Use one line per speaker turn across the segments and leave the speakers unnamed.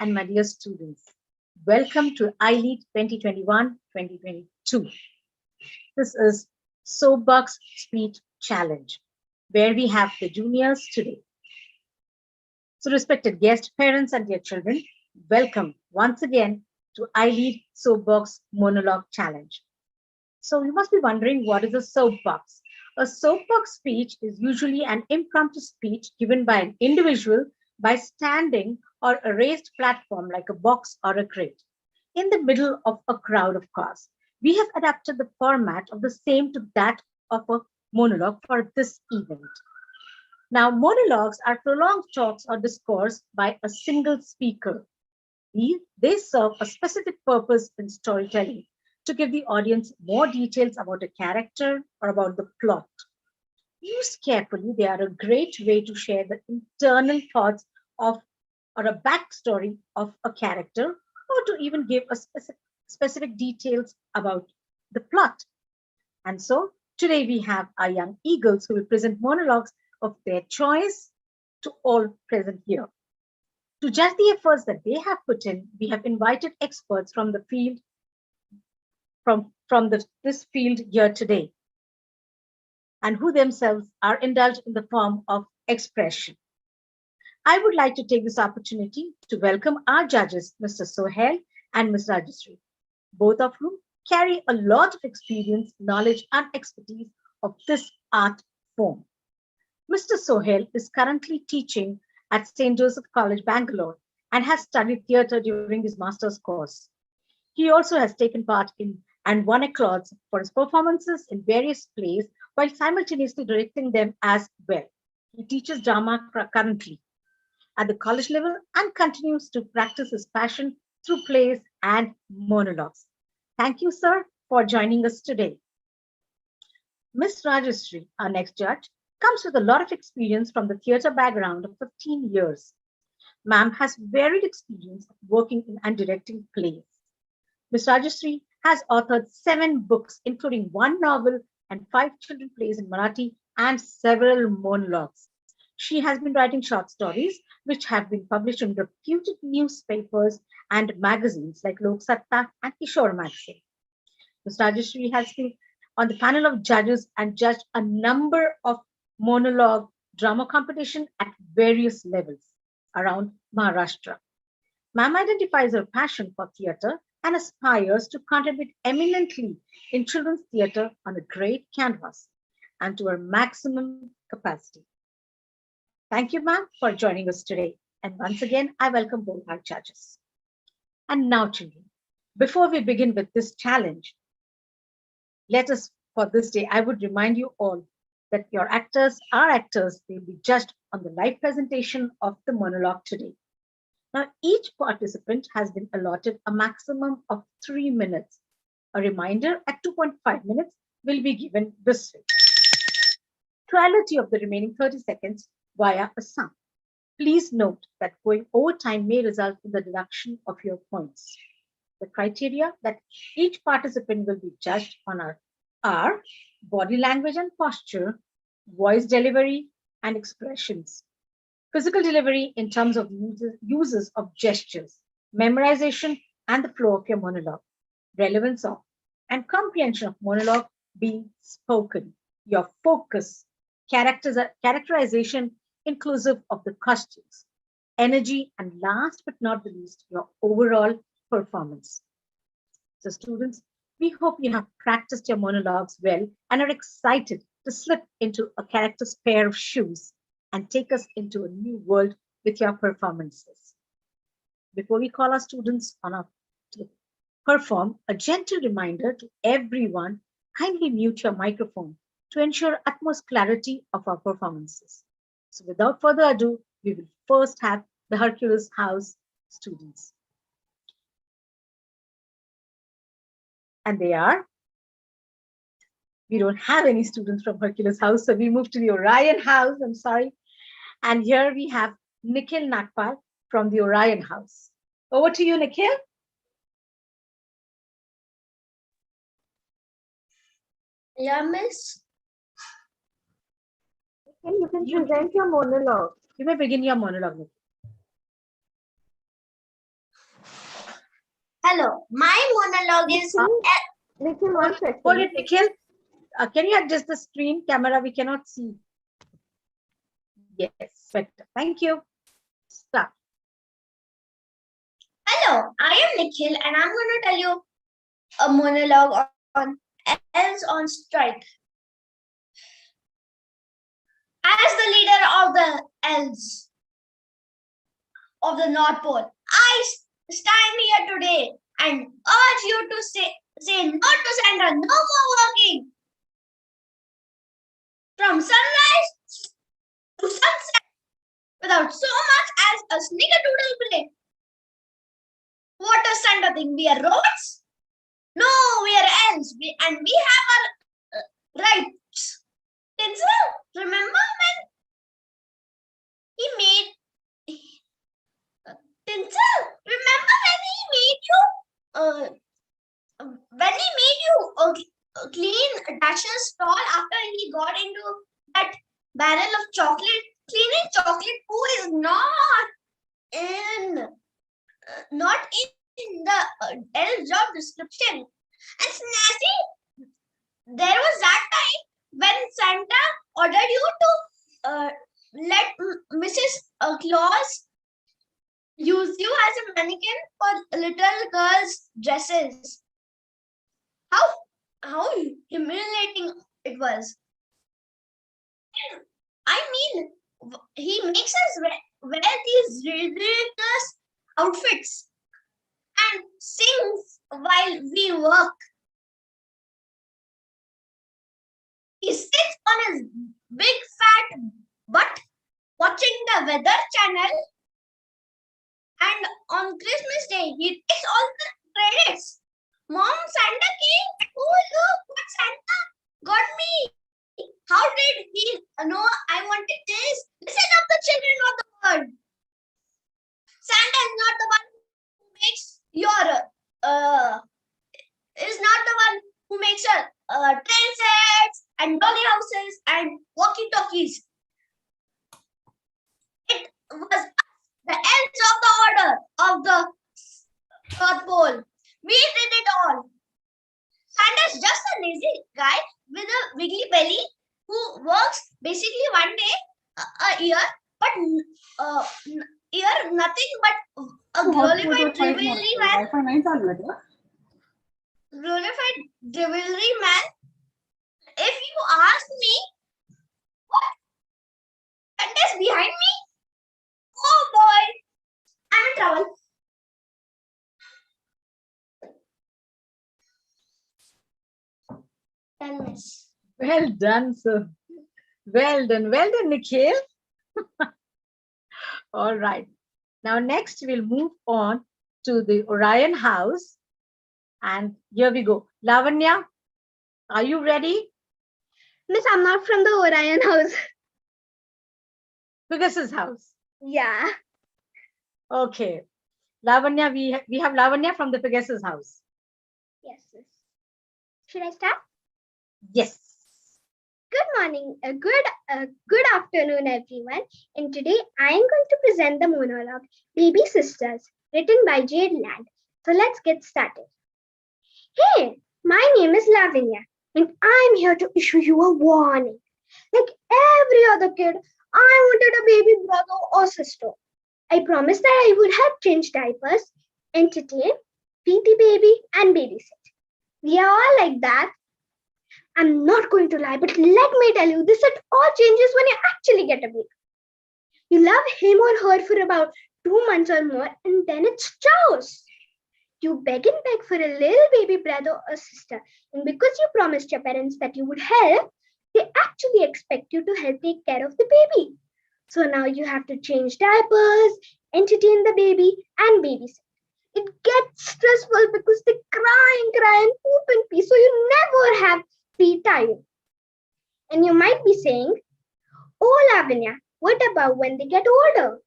and my dear students. Welcome to iLead 2021-2022. This is Soapbox Speech Challenge, where we have the juniors today. So respected guests, parents and dear children, welcome once again to iLead Soapbox Monologue Challenge. So you must be wondering, what is a soapbox? A soapbox speech is usually an impromptu speech given by an individual by standing or a raised platform like a box or a crate in the middle of a crowd, of course. We have adapted the format of the same to that of a monologue for this event. Now, monologues are prolonged talks or discourse by a single speaker. They serve a specific purpose in storytelling to give the audience more details about a character or about the plot. Used carefully, they are a great way to share the internal thoughts of or a backstory of a character, or to even give a specific details about the plot. And so today we have our young eagles who will present monologues of their choice to all present here. To judge the efforts that they have put in, we have invited experts from the field, this field here today, and who themselves are indulged in the form of expression. I would like to take this opportunity to welcome our judges, Mr. Sohail and Ms. Rajashree, both of whom carry a lot of experience, knowledge, and expertise of this art form. Mr. Sohail is currently teaching at St. Joseph College, Bangalore, and has studied theatre during his master's course. He also has taken part in and won applause for his performances in various plays while simultaneously directing them as well. He teaches drama currently at the college level and continues to practice his passion through plays and monologues. Thank you, sir, for joining us today. Ms. Rajashree, our next judge, comes with a lot of experience from the theatre background of 15 years. Ma'am has varied experience of working in and directing plays. Ms. Rajashree has authored 7 books, including 1 novel and 5 children plays in Marathi and several monologues. She has been writing short stories, which have been published in reputed newspapers and magazines like Lok Satta and Kishore magazine. Ms. Rajashree has been on the panel of judges and judged a number of monologue drama competition at various levels around Maharashtra. Ma'am identifies her passion for theatre and aspires to contribute eminently in children's theatre on a great canvas and to her maximum capacity. Thank you, ma'am, for joining us today. And once again, I welcome both our judges. And now, children, before we begin with this challenge, let us, for this day, I would remind you all that your actors are actors. They will be judged on the live presentation of the monologue today. Now, each participant has been allotted a maximum of 3 minutes. A reminder at 2.5 minutes will be given this way. Totality of the remaining 30 seconds via a sum. Please note that going over time may result in the deduction of your points. The criteria that each participant will be judged on are body language and posture, voice delivery and expressions, physical delivery in terms of uses of gestures, memorization and the flow of your monologue, relevance of and comprehension of monologue being spoken, your focus, characterization inclusive of the costumes, energy, and last but not the least, your overall performance. So students, we hope you have practiced your monologues well and are excited to slip into a character's pair of shoes and take us into a new world with your performances. Before we call our students to perform, a gentle reminder to everyone, kindly mute your microphone to ensure utmost clarity of our performances. So without further ado, we will first have the Hercules House students. And they are, we don't have any students from Hercules House, so we move to the Orion House, I'm sorry. And here we have Nikhil Nagpal from the Orion House. Over to you, Nikhil.
Yeah, miss.
You can present your monologue. You may begin your monologue, Nikhil.
my monologue is.
Nikhil, one second.
Hold it, Nikhil. Can you adjust the screen camera? We cannot see. Yes, better. Thank you. Start.
Hello, I am Nikhil, and I'm going to tell you a monologue on elves on strike. As the leader of the elves of the North Pole, I stand here today and urge you to say no to Santa, no more working. From sunrise to sunset, without so much as a snickerdoodle play. What does Santa think? We are robots? No, we are elves, and we have our rights. Tinsel, remember when he made Tinsel? Remember when he made you clean Dasher's stall after he got into that barrel of chocolate? Cleaning chocolate poo is not in the elf job description. And Snazzy, there was that time when Santa ordered you to let Mrs. Claus use you as a mannequin for little girls' dresses. How humiliating it was. I mean, he makes us wear these ridiculous outfits and sings while we work. He sits on his big fat butt watching the Weather Channel, and on Christmas Day he takes all the credits. Mom, Santa came. Oh, look what Santa got me. How did he know I wanted this? Listen up, the children of the world. Santa is not the one who makes train sets and dolly houses and walkie-talkies. It was us, the elves of the order of the North Pole. We did it all. Santa's just a lazy guy with a wiggly belly who works basically one day a year, but nothing but a glorified delivery man. Glorified delivery man. If you ask me, what? Santa's behind me? Oh boy, I'm in trouble. Done, miss.
Well done, sir. Well done, Nikhil. All right. Now, next we'll move on to the Orion house. And here we go. Lavanya, are you ready?
Miss, I'm not from the Orion house.
Pegasus house.
Yeah.
Okay. Lavanya, we have Lavanya from the Pegasus house.
Yes, miss. Should I start?
Yes.
Good morning, good afternoon, everyone. And today I am going to present the monologue Baby Sisters, written by Jade Land. So let's get started. Hey, my name is Lavinia, and I'm here to issue you a warning. Like every other kid, I wanted a baby brother or sister. I promised that I would help change diapers, entertain, feed the baby, and babysit. We are all like that. I'm not going to lie, but let me tell you, this at all changes when you actually get a baby. You love him or her for about 2 months or more, and then it's chaos. You beg and beg for a little baby brother or sister, and because you promised your parents that you would help, they actually expect you to help take care of the baby. So now you have to change diapers, entertain the baby, and babysit. It gets stressful because they cry and poop and pee, so you never have free time. And you might be saying, oh Lavinia, what about when they get older?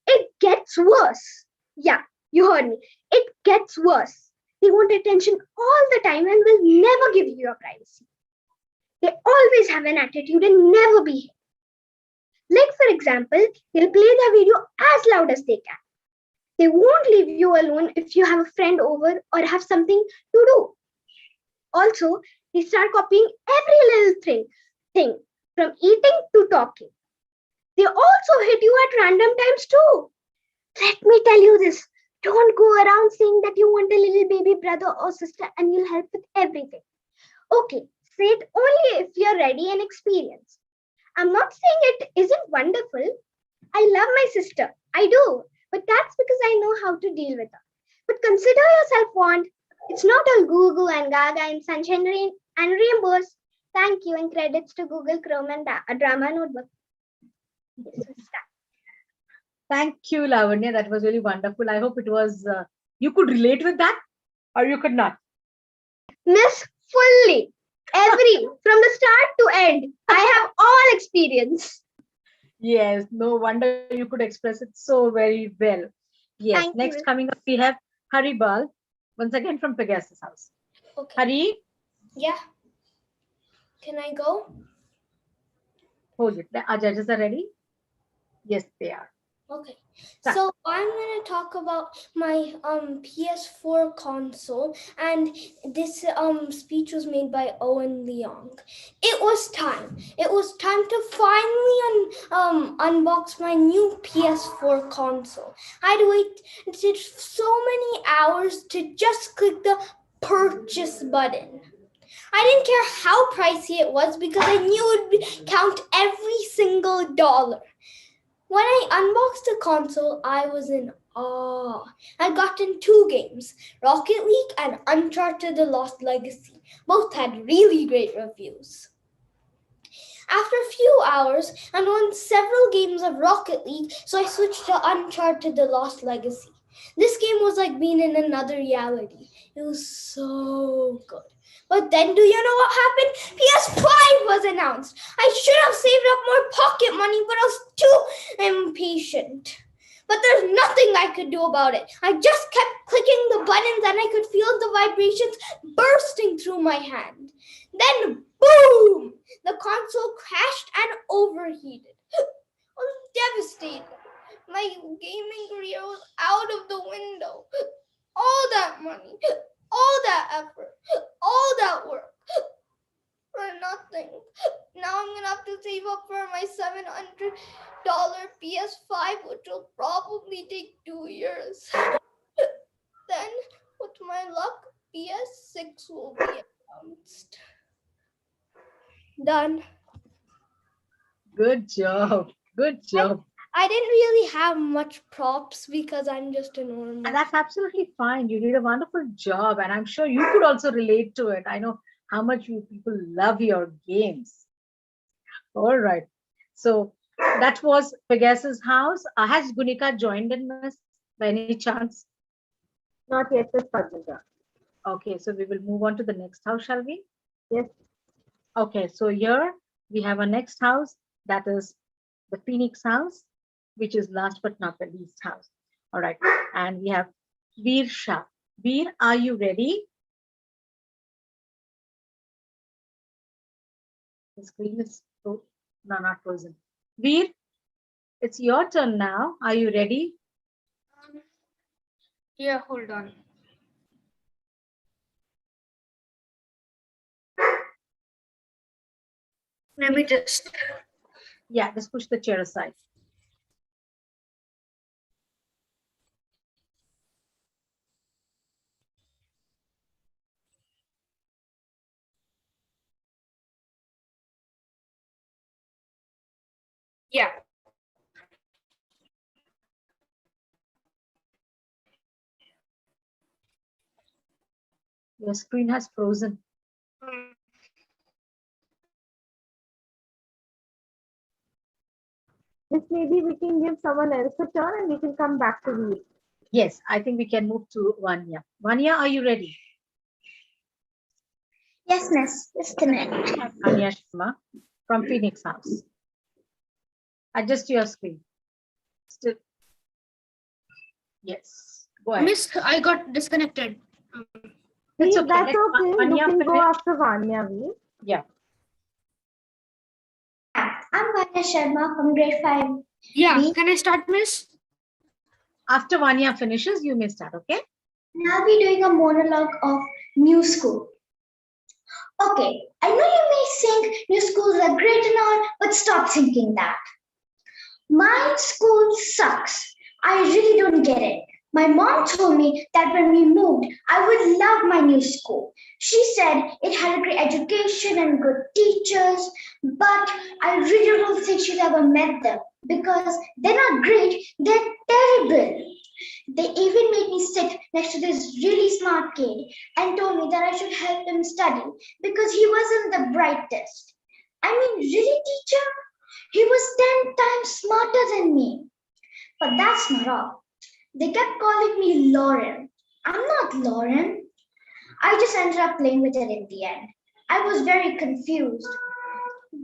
It gets worse. Yeah, you heard me. It gets worse. They want attention all the time and will never give you your privacy. They always have an attitude and never behave. Like for example, they'll play their video as loud as they can. They won't leave you alone if you have a friend over or have something to do. Also, they start copying every little thing from eating to talking. They also hit you at random times too. Let me tell you this. Don't go around saying that you want a little baby brother or sister and you'll help with everything. Okay, say it only if you're ready and experienced. I'm not saying it isn't wonderful. I love my sister. I do. But that's because I know how to deal with her. But consider yourself warned. It's not all goo goo and gaga and sunshine rain and rainbows. Thank you and credits to Google Chrome and Drama Notebook.
Thank you, Lavanya. That was really wonderful. I hope it was, you could relate with that or you could not.
Miss, fully. From the start to end. I have all experience.
Yes, no wonder you could express it so very well. Yes,
Thank
next
you.
coming up, we have Haribal, once again from Pegasus House.
Okay.
Hari,
Yeah. Can I go?
hold it. Our judges are ready? Yes, they are.
Okay.
Start.
So I'm going to talk about my PS4 console, and this speech was made by Owen Leong. It was time. It was time to finally unbox my new PS4 console. I'd waited so many hours to just click the purchase button. I didn't care how pricey it was because I knew it would count every single dollar. When I unboxed the console, I was in awe. I'd gotten 2 games, Rocket League and Uncharted: The Lost Legacy. Both had really great reviews. After a few hours, I won several games of Rocket League, so I switched to Uncharted: The Lost Legacy. This game was like being in another reality. It was so good. But then, do you know what happened? PS5 was announced. I should have saved up more pocket money, but I was too impatient. But there's nothing I could do about it. I just kept clicking the buttons and I could feel the vibrations bursting through my hand. Then, boom! The console crashed and overheated. I was devastated. My gaming career was out of the window. All that money, all that effort, all that work for nothing. Now I'm gonna have to save up for my $700 PS5, which will probably take 2 years. Then, with my luck, PS6 will be announced. Done.
Good job. Good job.
I didn't really have much props because I'm just a normal.
And that's absolutely fine. You did a wonderful job. And I'm sure you could also relate to it. I know how much you people love your games. All right. So that was Pegasus House. Has Gunika joined in, Miss, by any chance?
Not yet, Miss Padmaja.
Okay, so we will move on to the next house, shall we?
Yes.
Okay, so here we have our next house, that is the Phoenix House, which is last but not the least house. All right, and we have Veer Shah. Veer, are you ready? The screen is not frozen. Veer, it's your turn now. Are you ready?
Yeah, hold on. Let me just.
Yeah, just push the chair aside.
Yeah.
Your screen has frozen.
This maybe we can give someone else a turn and we can come back to you.
Yes, I think we can move to Vanya. Vanya, are you ready?
Yes, miss. Just a minute.
Vanya Sharma from Phoenix House. Adjust your screen. Still. Yes. Go ahead.
Miss, I got disconnected.
It's okay.
That's
Let
okay.
Vanya
You can go
finish.
after Vanya.
Yeah.
I'm Vanya Sharma from grade 5.
Yeah,
Me?
can I start, Miss?
After Vanya finishes, you may start, okay?
And I'll be doing a monologue of new school. Okay, I know you may think new schools are great and all, but stop thinking that. My school sucks. I really don't get it. My mom told me that when we moved, I would love my new school. She said it had a great education and good teachers, but I really don't think she's ever met them because they're not great, they're terrible. They even made me sit next to this really smart kid and told me that I should help him study because he wasn't the brightest. I mean, really, teacher? He was 10 times smarter than me. But that's not all. They kept calling me Lauren. I'm not Lauren. I just ended up playing with it in the end. I was very confused.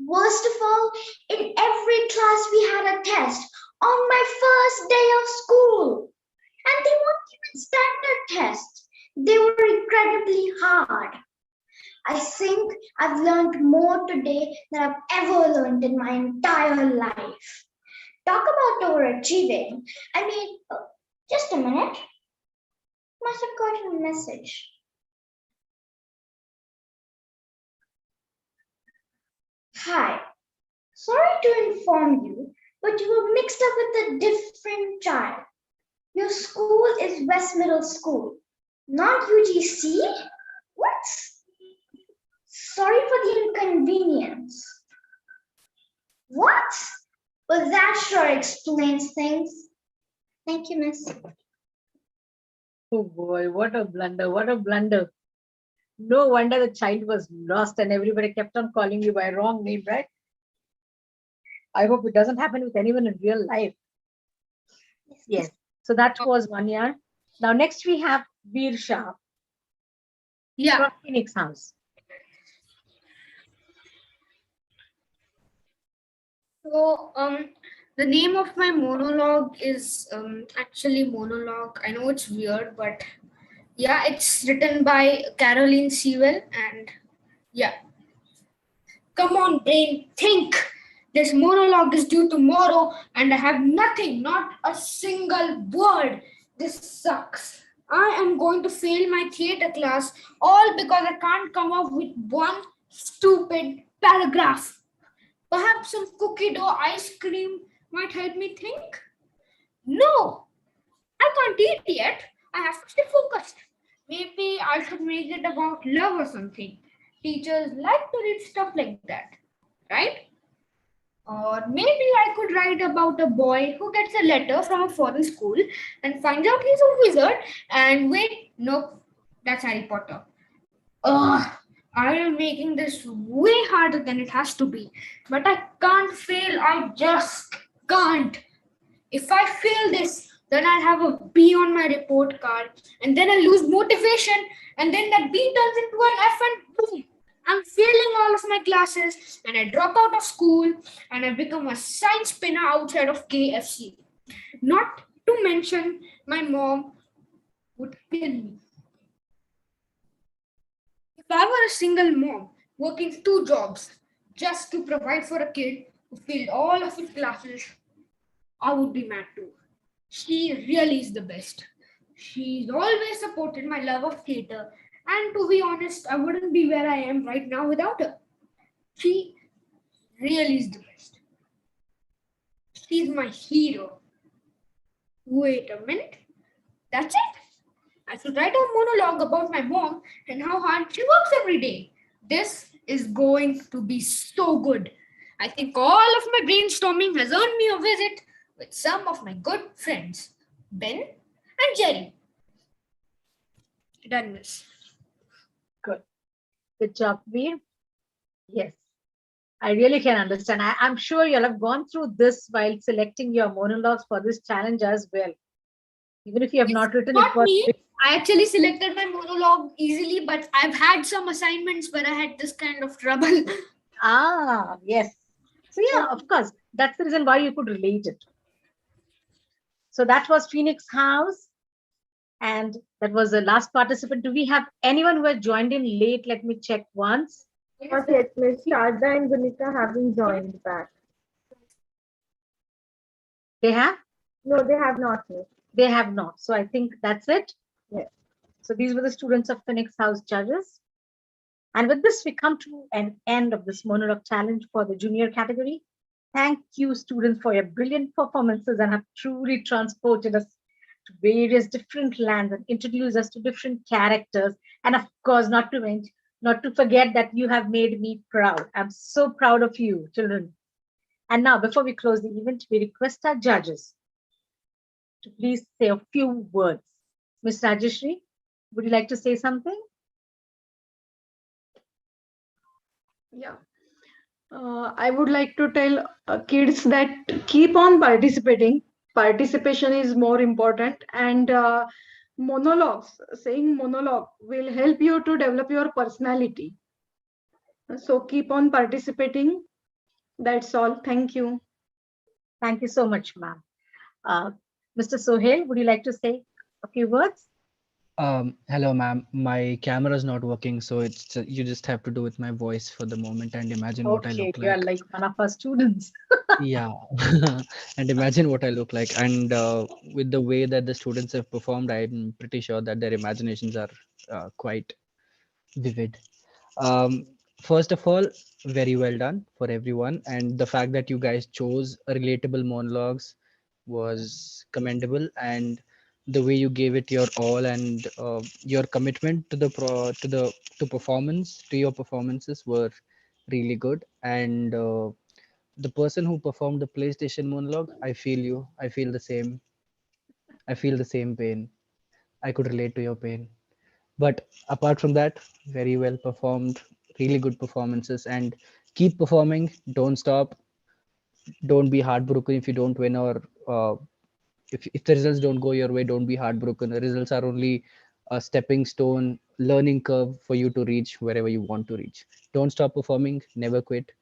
Worst of all, in every class we had a test on my first day of school. And they weren't even standard tests. They were incredibly hard. I think I've learned more today than I've ever learned in my entire life. Talk about overachieving. I mean, just a minute. Must have gotten a message. Hi. Sorry to inform you, but you were mixed up with a different child. Your school is West Middle School, not UGC? What? Sorry for the inconvenience. What? Well, that sure explains things. Thank you, miss.
Oh boy, what a blunder, what a blunder. No wonder the child was lost and everybody kept on calling you by wrong name, right? I hope it doesn't happen with anyone in real life. Yes. So that was 1 year. Now next we have Veer Shah
Yeah.
from Phoenix House.
So, the name of my monologue is actually monologue. I know it's weird, but yeah, it's written by Caroline Sewell, and yeah. Come on, brain, think. This monologue is due tomorrow, and I have nothing, not a single word. This sucks. I am going to fail my theater class all because I can't come up with one stupid paragraph. Perhaps some cookie dough ice cream might help me think. No, I can't eat yet. I have to stay focused. Maybe I should make it about love or something. Teachers like to read stuff like that, right? Or maybe I could write about a boy who gets a letter from a foreign school and finds out he's a wizard. And wait, nope, that's Harry Potter. Ugh, I am making this way harder than it has to be. But I can't fail. I just can't. If I fail this, then I'll have a B on my report card, and then I'll lose motivation, and then that B turns into an F, and boom, I'm failing all of my classes, and I drop out of school, and I become a science spinner outside of KFC. Not to mention, my mom would kill me. If I were a single mom working 2 jobs just to provide for a kid who failed all of his classes, I would be mad too. She really is the best. She's always supported my love of theatre, and to be honest, I wouldn't be where I am right now without her. She really is the best. She's my hero. Wait a minute. That's it? I should write a monologue about my mom and how hard she works every day. This is going to be so good. I think all of my brainstorming has earned me a visit with some of my good friends, Ben and Jerry. Done, miss.
Good. Good job, Veer. Yes. I really can understand. I'm sure you'll have gone through this while selecting your monologues for this challenge as well. Even if you have not written
Not
it.
me. I actually selected my monologue easily, but I've had some assignments where I had this kind of trouble.
Ah, yes. So yeah, of course, that's the reason why you could relate it. So that was Phoenix House. And that was the last participant. Do we have anyone who has joined in late? Let me check once.
Not yet, Miss Sharda and Gunika haven't joined back.
They have?
No, they have not, Miss.
They have not. So I think that's it.
Yes.
So these were the students of Phoenix House judges. And with this, we come to an end of this monologue challenge for the junior category. Thank you, students, for your brilliant performances and have truly transported us to various different lands and introduced us to different characters. And of course, not to forget that you have made me proud. I'm so proud of you, children. And now, before we close the event, we request our judges to please say a few words. Ms. Rajeshri, would you like to say something?
Yeah. I would like to tell kids that keep on participating. Participation is more important, and saying monologue will help you to develop your personality. So keep on participating. That's all. Thank you.
Thank you so much, ma'am. Uh, Mr. Sohail, would you like to say a few words?
Hello, ma'am. My camera is not working, so you just have to do with my voice for the moment and imagine what I
Okay,
look
you are
like.
like one of our students.
Yeah, and imagine what I look like. And with the way that the students have performed, I'm pretty sure that their imaginations are quite vivid. Um, First of all, very well done for everyone, and the fact that you guys chose relatable monologues was commendable, and the way you gave it your all and your commitment to to performance to your performances were really good. And the person who performed the PlayStation monologue, I feel you. I feel the same. I feel the same pain. I could relate to your pain. But apart from that, very well performed, really good performances, and keep performing. Don't stop. Don't be heartbroken if you don't win, or if the results don't go your way. Don't be heartbroken. The results are only a stepping stone, learning curve for you to reach wherever you want to reach. Don't stop performing. Never quit,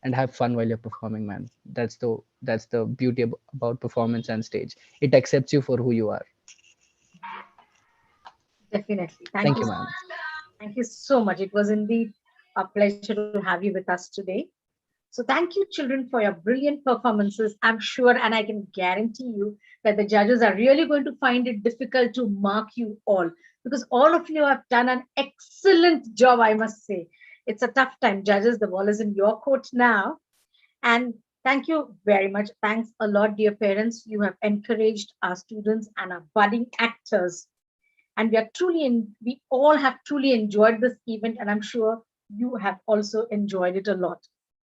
and have fun while you're performing, man. That's the beauty about performance and stage. It accepts you for who you are.
Definitely.
Thank you, man.
Thank you so much. It was indeed a pleasure to have you with us today. So thank you, children, for your brilliant performances. I'm sure, and I can guarantee you that the judges are really going to find it difficult to mark you all because all of you have done an excellent job, I must say. It's a tough time, judges. The ball is in your court now. And thank you very much. Thanks a lot, dear parents. You have encouraged our students and our budding actors. And we all have truly enjoyed this event, and I'm sure you have also enjoyed it a lot.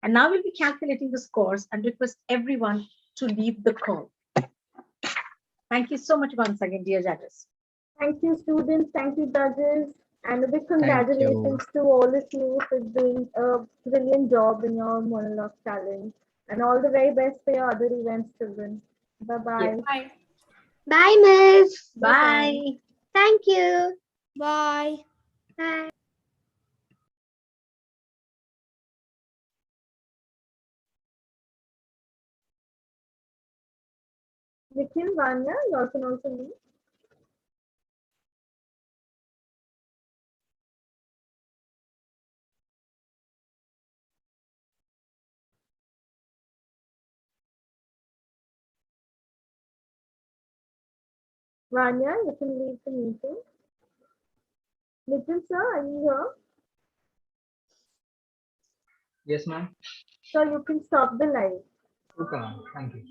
And now we'll be calculating the scores and request everyone to leave the call. Thank you so much once again, dear judges.
Thank you, students. Thank you, judges. And a big
Thank you.
congratulations to all of you for doing a brilliant job in your monologue challenge. And all the very best for your other events, children. Bye
Yes.
bye.
Bye.
Bye, Miss.
Bye.
Thank you.
Bye.
Bye.
Nikhil, Vanya, you all can also leave. Vanya, you can leave the meeting. Nikhil, sir, are you here?
Yes, ma'am.
Sir, you can stop the live.
Okay, ma'am. Thank you.